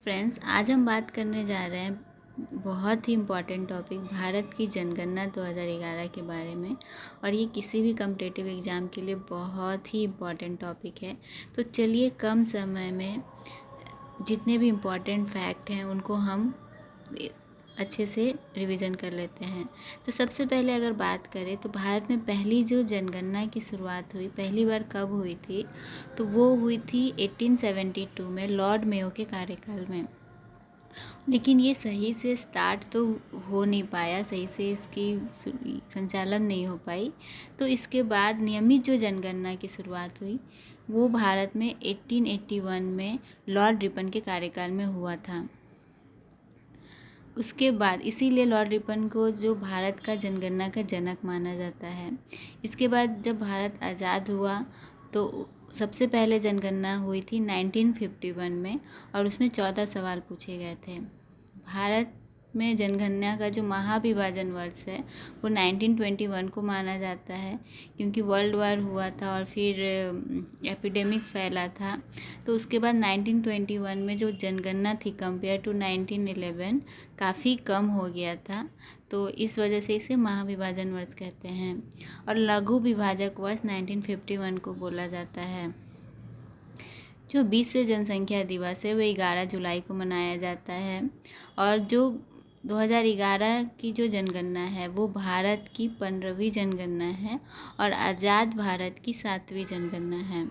Friends, आज हम बात करने जा रहे हैं बहुत ही इम्पॉर्टेंट टॉपिक भारत की जनगणना 2011 के बारे में। और ये किसी भी कम्पिटिटिव एग्ज़ाम के लिए बहुत ही इम्पॉर्टेंट टॉपिक है। तो चलिए कम समय में जितने भी इम्पॉर्टेंट फैक्ट हैं उनको हम अच्छे से रिवीजन कर लेते हैं। तो सबसे पहले अगर बात करें तो भारत में पहली जो जनगणना की शुरुआत हुई, पहली बार कब हुई थी, तो वो हुई थी 1872 में लॉर्ड मेयो के कार्यकाल में। लेकिन ये सही से स्टार्ट तो हो नहीं पाया, सही से इसकी संचालन नहीं हो पाई। तो इसके बाद नियमित जो जनगणना की शुरुआत हुई वो भारत में 1881 में लॉर्ड रिपन के कार्यकाल में हुआ था। उसके बाद इसीलिए लॉर्ड रिपन को जो भारत का जनगणना का जनक माना जाता है। इसके बाद जब भारत आज़ाद हुआ तो सबसे पहले जनगणना हुई थी 1951 में, और उसमें 14 सवाल पूछे गए थे। भारत में जनगणना का जो महाविभाजन वर्ष है वो 1921 को माना जाता है, क्योंकि वर्ल्ड वार हुआ था और फिर एपिडेमिक फैला था। तो उसके बाद 1921 में जो जनगणना थी कंपेयर टू 1911 काफ़ी कम हो गया था। तो इस वजह से इसे महाविभाजन वर्ष कहते हैं। और लघु विभाजक वर्ष 1951 को बोला जाता है। जो 20 जनसंख्या दिवस है वो 11 जुलाई को मनाया जाता है। और जो 2011 की जो जनगणना है वो भारत की 15वीं जनगणना है और आज़ाद भारत की 7वीं जनगणना है।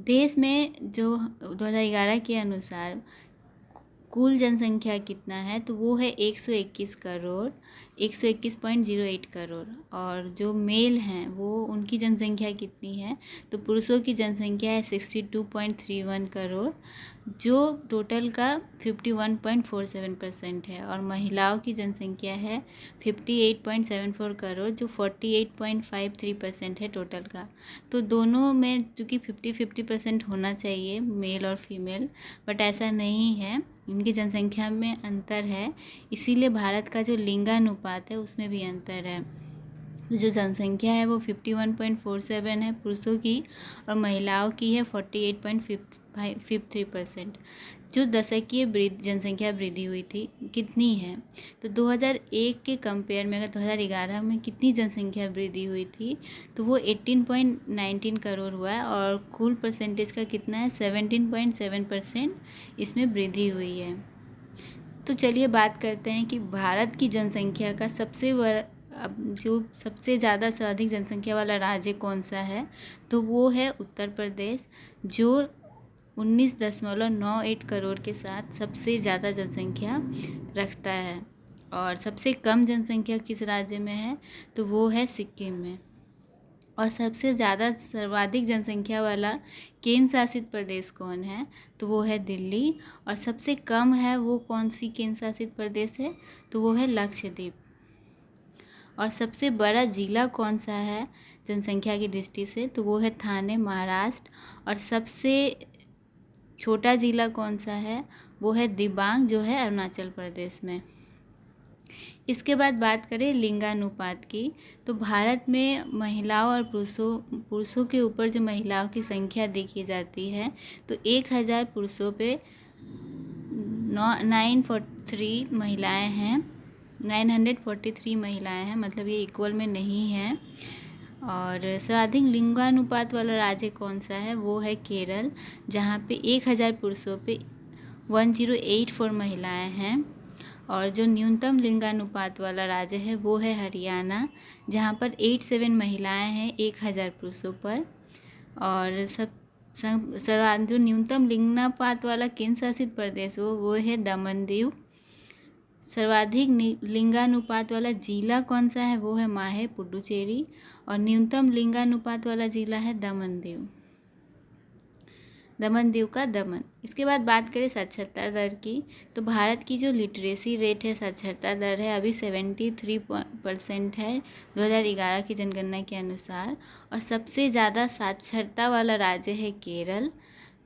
देश में जो 2011 के अनुसार कुल जनसंख्या कितना है, तो वो है 121 करोड़ 121.08 करोड़। और जो मेल हैं वो उनकी जनसंख्या कितनी है, तो पुरुषों की जनसंख्या है 62.31 करोड़, जो टोटल का 51.47% है। और महिलाओं की जनसंख्या है 58.74 करोड़, जो 48.53% है टोटल का। तो दोनों में चूँकि 50-50% होना चाहिए मेल और फीमेल, बट ऐसा नहीं है, इनकी जनसंख्या में अंतर है। इसीलिए भारत का जो लिंगानुपात है उसमें भी अंतर है। तो जो जनसंख्या है वो 51.47 है पुरुषों की, और महिलाओं की है 48.53%। जो दशकीय जनसंख्या वृद्धि हुई थी कितनी है, तो 2001 के कंपेयर में अगर 2011 में कितनी जनसंख्या वृद्धि हुई थी, तो वो 18.19 करोड़ हुआ है। और कुल परसेंटेज का कितना है, 17.7% इसमें वृद्धि हुई है। तो चलिए बात करते हैं कि भारत की जनसंख्या का जो सबसे ज़्यादा से अधिक जनसंख्या वाला राज्य कौन सा है, तो वो है उत्तर प्रदेश, जो 19.98 करोड़ के साथ सबसे ज़्यादा जनसंख्या रखता है। और सबसे कम जनसंख्या किस राज्य में है, तो वो है सिक्किम में। और सबसे ज़्यादा सर्वाधिक जनसंख्या वाला केंद्र शासित प्रदेश कौन है, तो वो है दिल्ली। और सबसे कम है वो कौन सी केंद्र शासित प्रदेश है, तो वो है लक्षद्वीप। और सबसे बड़ा ज़िला कौन सा है जनसंख्या की दृष्टि से, तो वो है थाने, महाराष्ट्र। और सबसे छोटा ज़िला कौन सा है, वो है दिबांग, जो है अरुणाचल प्रदेश में। इसके बाद बात करें लिंगानुपात की, तो भारत में महिलाओं और पुरुषों के ऊपर जो महिलाओं की संख्या देखी जाती है, तो 1000 पुरुषों पे 943 महिलाएं हैं, 943 महिलाएं हैं, मतलब ये इक्वल में नहीं है। और सर्वाधिक लिंगानुपात वाला राज्य कौन सा है, वो है केरल, जहाँ पे 1000 पुरुषों पे 1084 महिलाएं हैं। और जो न्यूनतम लिंगानुपात वाला राज्य है वो है हरियाणा, जहाँ पर 87 महिलाएं हैं 1000 पुरुषों पर। और जो न्यूनतम लिंगानुपात वाला केंद्र शासित प्रदेश वो है दमन दीव। सर्वाधिक लिंगानुपात वाला जिला कौन सा है, वो है माहे, पुडुचेरी। और न्यूनतम लिंगानुपात वाला जिला है दमन दीव का दमन। इसके बाद बात करें साक्षरता दर की, तो भारत की जो लिटरेसी रेट है, साक्षरता दर है, अभी 73% है 2011 की जनगणना के अनुसार। और सबसे ज़्यादा साक्षरता वाला राज्य है केरल,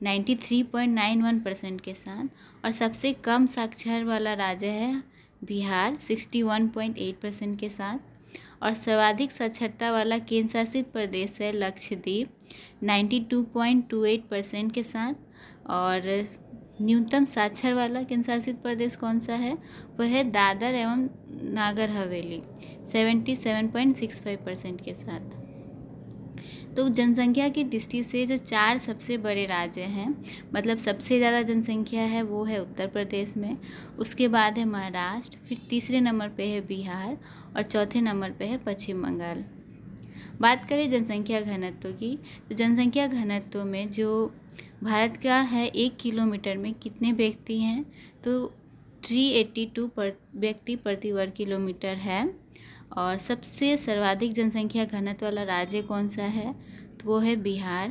93.91% के साथ। और सबसे कम साक्षर वाला राज्य है बिहार, 61.8% के साथ। और सर्वाधिक साक्षरता वाला केंद्र शासित प्रदेश है लक्षद्वीप, 92.28% के साथ। और न्यूनतम साक्षर वाला केंद्र शासित प्रदेश कौन सा है? वह है दादर एवं नागर हवेली 77.65% के साथ। तो जनसंख्या की दृष्टि से जो 4 सबसे बड़े राज्य हैं, मतलब सबसे ज़्यादा जनसंख्या है वो है उत्तर प्रदेश में, उसके बाद है महाराष्ट्र, फिर तीसरे नंबर पे है बिहार और चौथे नंबर पे है पश्चिम बंगाल। बात करें जनसंख्या घनत्व की, तो जनसंख्या घनत्व में जो भारत का है 1 किलोमीटर में कितने व्यक्ति हैं, तो 382 व्यक्ति प्रति वर्ग किलोमीटर है। और सबसे सर्वाधिक जनसंख्या घनत्व वाला राज्य कौन सा है, तो वो है बिहार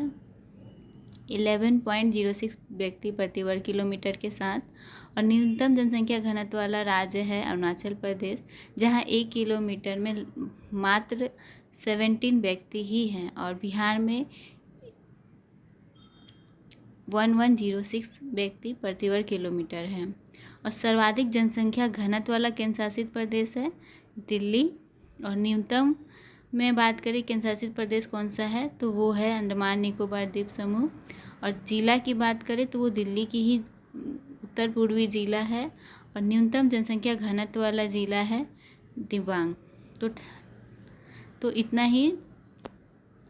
11.06 व्यक्ति प्रति वर्ग किलोमीटर के साथ। और न्यूनतम जनसंख्या घनत्व वाला राज्य है अरुणाचल प्रदेश, जहां 1 किलोमीटर में मात्र 17 व्यक्ति ही हैं। और बिहार में 1106 व्यक्ति प्रति वर्ग किलोमीटर है। और सर्वाधिक जनसंख्या घनत्व वाला केंद्र शासित प्रदेश है दिल्ली। और न्यूनतम में बात करें केंद्र शासित प्रदेश कौन सा है, तो वो है अंडमान निकोबार द्वीप समूह। और जिला की बात करें तो वो दिल्ली की ही उत्तर पूर्वी जिला है। और न्यूनतम जनसंख्या घनत्व वाला जिला है दिबांग। तो इतना ही।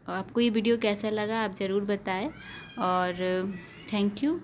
आपको ये वीडियो कैसा लगा आप ज़रूर बताएं और थैंक यू।